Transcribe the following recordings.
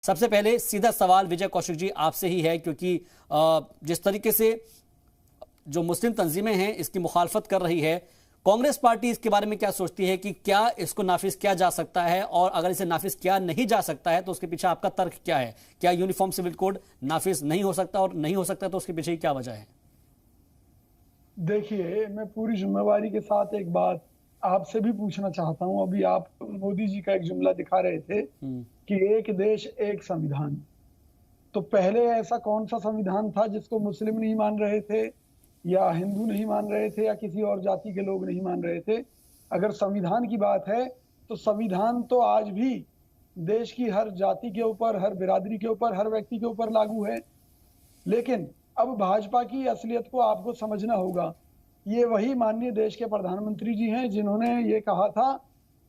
सबसे पहले सीधा सवाल विजय कौशिक जी आपसे ही है, क्योंकि जिस तरीके से जो मुस्लिम तंजीमें हैं इसकी मुखालफत कर रही है, कांग्रेस पार्टी इसके बारे में क्या सोचती है कि क्या इसको नाफिज किया जा सकता है, और अगर इसे नाफिज किया नहीं जा सकता है तो उसके पीछे आपका तर्क क्या है? क्या यूनिफॉर्म सिविल कोड नाफिज नहीं हो सकता, और नहीं हो सकता तो उसके पीछे क्या वजह है? देखिए, मैं पूरी जिम्मेवारी के साथ एक बात आपसे भी पूछना चाहता हूं। अभी आप मोदी जी का एक जुमला दिखा रहे थे कि एक देश एक संविधान। तो पहले ऐसा कौन सा संविधान था जिसको मुस्लिम नहीं मान रहे थे, या हिंदू नहीं मान रहे थे, या किसी और जाति के लोग नहीं मान रहे थे? अगर संविधान की बात है तो संविधान तो आज भी देश की हर जाति के ऊपर, हर बिरादरी के ऊपर, हर व्यक्ति के ऊपर लागू है। लेकिन अब भाजपा की असलियत को आपको समझना होगा। ये वही माननीय देश के प्रधानमंत्री जी हैं जिन्होंने ये कहा था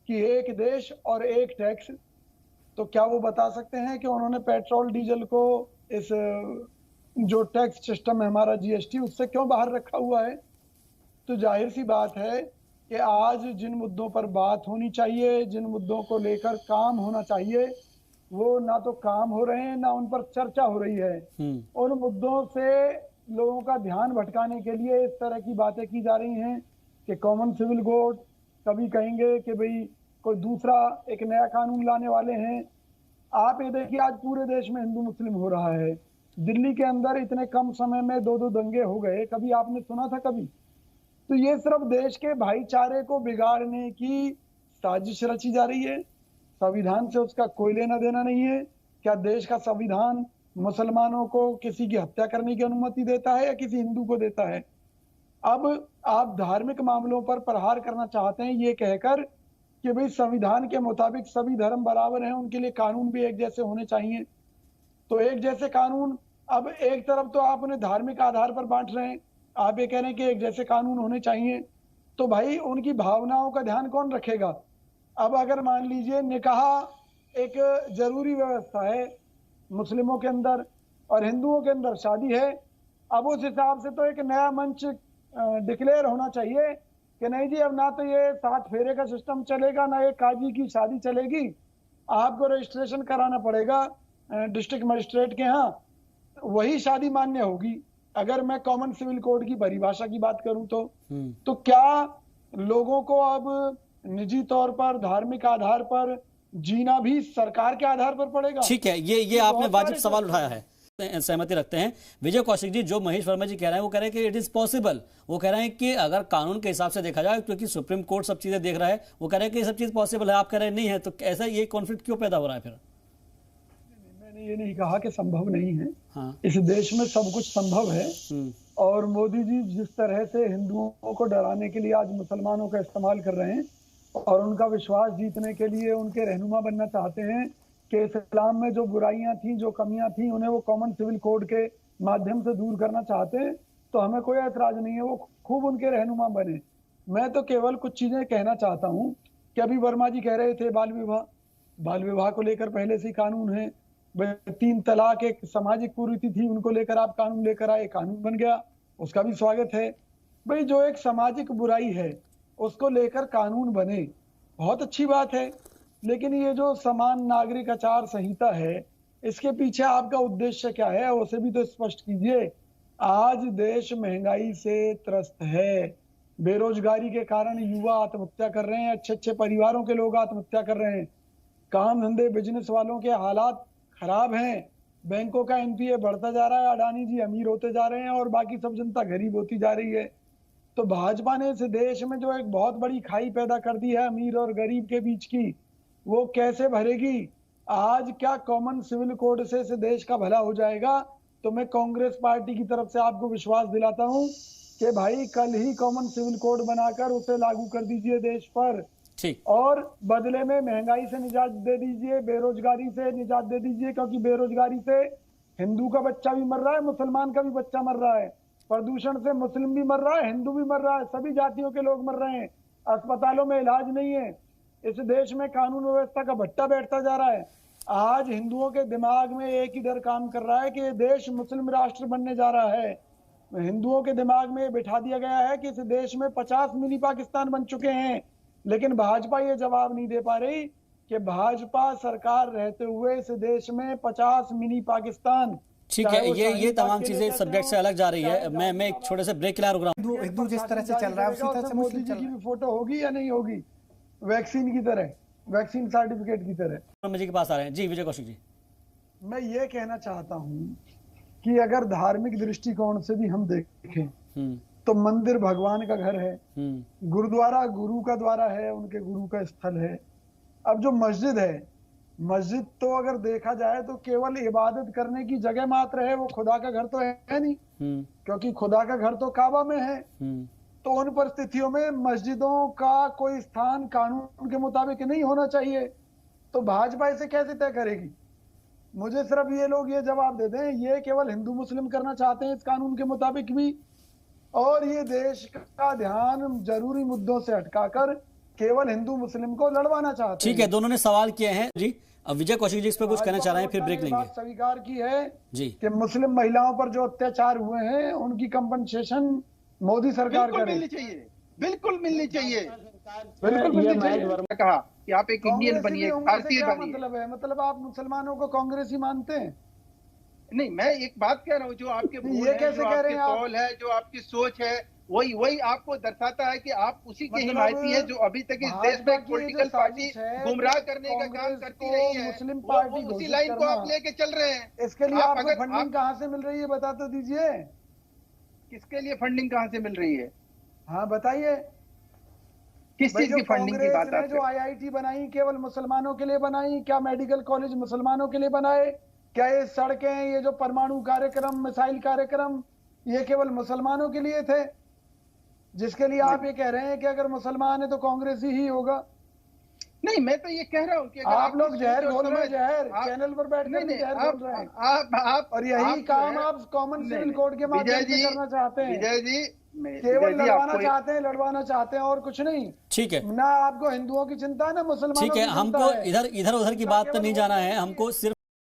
कि एक देश और एक टैक्स। तो क्या वो बता सकते हैं कि उन्होंने पेट्रोल डीजल को, इस जो टैक्स सिस्टम है हमारा जीएसटी, उससे क्यों बाहर रखा हुआ है? तो जाहिर सी बात है कि आज जिन मुद्दों पर बात होनी चाहिए, जिन मुद्दों को लेकर काम होना चाहिए, वो ना तो काम हो रहे हैं, ना उन पर चर्चा हो रही है। उन मुद्दों से लोगों का ध्यान भटकाने के लिए इस तरह की बातें की जा रही हैं कि कॉमन सिविल कोड, कभी कहेंगे कि भाई कोई दूसरा एक नया कानून लाने वाले हैं। आप ये देखिए, आज पूरे देश में हिंदू मुस्लिम हो रहा है। दिल्ली के अंदर इतने कम समय में दो दो दंगे हो गए, कभी आपने सुना था कभी? तो ये सिर्फ देश के भाईचारे को बिगाड़ने की साजिश रची जा रही है। संविधान से उसका कोई लेना देना नहीं है। क्या देश का संविधान मुसलमानों को किसी की हत्या करने की अनुमति देता है या किसी हिंदू को देता है? अब आप धार्मिक मामलों पर प्रहार करना चाहते हैं ये कहकर कि भाई संविधान के मुताबिक सभी धर्म बराबर हैं, उनके लिए कानून भी एक जैसे होने चाहिए। तो एक जैसे कानून, अब एक तरफ तो आप उन्हें धार्मिक आधार पर बांट रहे हैं, आप ये कह रहे हैं कि एक जैसे कानून होने चाहिए, तो भाई उनकी भावनाओं का ध्यान कौन रखेगा? अब अगर मान लीजिए निकाह एक जरूरी व्यवस्था है मुस्लिमों के अंदर और हिंदुओं के अंदर शादी है, अब उस हिसाब से तो एक नया मंच डिक्लेयर होना चाहिए कि नहीं जी, अब ना तो ये 7 फेरे का सिस्टम चलेगा, ना ये काजी की शादी चलेगी। आपको रजिस्ट्रेशन कराना पड़ेगा डिस्ट्रिक्ट मजिस्ट्रेट के यहाँ, वही शादी मान्य होगी। अगर मैं कॉमन सिविल कोड की परिभाषा की बात करूं तो क्या लोगों को अब निजी तौर पर, धार्मिक आधार पर जीना भी सरकार के आधार पर पड़ेगा? ठीक है, ये आपने वाजिब सवाल उठाया है, सहमति रखते हैं। विजय कौशिक जी, जो महेश वर्मा जी कह रहे हैं वो कह रहे हैं कि इट इज पॉसिबल। वो कह रहे हैं कि अगर कानून के हिसाब से देखा जाए, क्योंकि सुप्रीम कोर्ट सब चीजें देख रहा है, वो कह रहे हैं कि ये सब चीज पॉसिबल है, आप कह रहे हैं नहीं है, तो ऐसा ये कॉन्फ्लिक्ट क्यों पैदा हो रहा है फिर? मैंने ये नहीं कहा कि संभव नहीं है। हाँ। इस देश में सब कुछ संभव है। और मोदी जी जिस तरह से हिंदुओं को डराने के लिए आज मुसलमानों का इस्तेमाल कर रहे हैं और उनका विश्वास जीतने के लिए उनके रहनुमा बनना चाहते हैं कि इस्लाम में जो बुराइयां थी, जो कमियां थी, उन्हें वो कॉमन सिविल कोड के माध्यम से दूर करना चाहते हैं, तो हमें कोई ऐतराज नहीं है, वो खूब उनके रहनुमा बने। मैं तो केवल कुछ चीजें कहना चाहता हूँ कि अभी वर्मा जी कह रहे थे बाल विवाह को लेकर पहले से ही कानून है। 3 तलाक एक सामाजिक कुरीति थी, उनको लेकर आप कानून लेकर आए, कानून बन गया, उसका भी स्वागत है। भाई जो एक सामाजिक बुराई है उसको लेकर कानून बने, बहुत अच्छी बात है। लेकिन ये जो समान नागरिक आचार संहिता है, इसके पीछे आपका उद्देश्य क्या है, उसे भी तो स्पष्ट कीजिए। आज देश महंगाई से त्रस्त है, बेरोजगारी के कारण युवा आत्महत्या कर रहे हैं, अच्छे अच्छे परिवारों के लोग आत्महत्या कर रहे हैं, काम धंधे बिजनेस वालों के हालात खराब हैं, बैंकों का एनपीए बढ़ता जा रहा है, अडानी जी अमीर होते जा रहे हैं और बाकी सब जनता गरीब होती जा रही है। तो भाजपा ने इस देश में जो एक बहुत बड़ी खाई पैदा कर दी है अमीर और गरीब के बीच की, वो कैसे भरेगी? आज क्या कॉमन सिविल कोड से इस देश का भला हो जाएगा? तो मैं कांग्रेस पार्टी की तरफ से आपको विश्वास दिलाता हूं कि भाई कल ही कॉमन सिविल कोड बनाकर उसे लागू कर दीजिए देश पर। ठीक। और बदले में महंगाई से निजात दे दीजिए, बेरोजगारी से निजात दे दीजिए, क्योंकि बेरोजगारी से हिंदू का बच्चा भी मर रहा है, मुसलमान का भी बच्चा मर रहा है, प्रदूषण से मुस्लिम भी मर रहा है, हिंदू भी मर रहा है, सभी जातियों के लोग मर रहे हैं, अस्पतालों में इलाज नहीं है, इस देश में कानून व्यवस्था का भट्टा बैठता जा रहा है। आज हिंदुओं के दिमाग में एक ही डर काम कर रहा है कि ये देश मुस्लिम राष्ट्र बनने जा रहा है। हिंदुओं के दिमाग में बिठा दिया गया है कि इस देश में 50 मिनी पाकिस्तान बन चुके हैं। लेकिन भाजपा ये जवाब नहीं दे पा रही कि भाजपा सरकार रहते हुए इस देश में 50 मिनी पाकिस्तान, ठीक है, ये तमाम चीजें सब्जेक्ट से अलग जा रही है। मैं एक छोटे से ब्रेक के लिए रुक रहा हूँ। हिंदू जिस तरह से चल रहा है उसी तरह से मोदी जी की भी फोटो होगी या नहीं होगी, वैक्सीन की तरह, वैक्सीन सर्टिफिकेट की तरह। जी के पास आ रहे हैं जी, विजय कौशिक जी। मैं ये कहना चाहता हूँ कि अगर धार्मिक दृष्टिकोण से भी हम देखें तो मंदिर भगवान का घर है, गुरुद्वारा गुरु का द्वारा है, उनके गुरु का स्थल है। अब जो मस्जिद है, मस्जिद तो अगर देखा जाए तो केवल इबादत करने की जगह मात्र है, वो खुदा का घर तो है नहीं, क्योंकि खुदा का घर तो काबा में है। तो उन परिस्थितियों में मस्जिदों का कोई स्थान कानून के मुताबिक नहीं होना चाहिए। तो भाजपा इसे कैसे तय करेगी? मुझे सिर्फ ये लोग ये जवाब दे दें, ये केवल हिंदू मुस्लिम करना चाहते हैं इस कानून के मुताबिक भी, और ये देश का ध्यान जरूरी मुद्दों से हटकाकर केवल हिंदू मुस्लिम को लड़वाना चाहते हैं। ठीक है, दोनों ने सवाल किए हैं जी। अब विजय कौशिक जी इस पर कुछ कहना चाह रहे हैं, फिर ब्रेक लेंगे। बात स्वीकार की है जी कि मुस्लिम महिलाओं पर जो अत्याचार हुए हैं उनकी कंपनसेशन मोदी सरकार करे, मिलनी चाहिए, बिल्कुल मिलनी चाहिए, बिल्कुल मिलनी चाहिए। कहा कि आप एक इंडियन बनिए, भारतीय बनिए। मतलब आप मुसलमानों को कांग्रेसी मानते हैं? नहीं, मैं एक बात कह रहा हूँ, जो आपके बोल है, जो आपके कौल है, जो आपकी सोच है, वही आपको दर्शाता है कि आप उसी के हिमायती है जो अभी तक इस देश में पॉलिटिकल पार्टी गुमराह करने का काम करती रही है। मुस्लिम पार्टी उसी लाइन को आप लेके चल रहे हैं। इसके लिए आपको फंडिंग कहाँ से मिल रही है, बता तो दीजिए। किसके लिए फंडिंग कहाँ से मिल रही है? हाँ बताइए, किस चीज की फंडिंग की बात है? जो IIT बनाई केवल मुसलमानों के लिए बनाई? क्या मेडिकल कॉलेज मुसलमानों के लिए बनाए? क्या ये सड़कें, ये जो परमाणु कार्यक्रम, मिसाइल कार्यक्रम, ये केवल मुसलमानों के लिए थे? जिसके लिए आप ये कह रहे हैं कि अगर मुसलमान है तो कांग्रेसी ही होगा। नहीं, मैं तो ये कह रहा हूँ कि आप लोग जहर घोल रहे हैं, जहर चैनल पर बैठ कर जहर घोल रहे हैं। और यही काम आप कॉमन सिविल कोड के माध्यम से करना चाहते हैं। विजय जी केवल लड़वाना चाहते हैं और कुछ नहीं। ठीक है, ना आपको हिंदुओं की चिंता, ना मुसलमानों की चिंता है। ठीक है, हमको इधर उधर की बात पर नहीं जाना है, हमको सिर्फ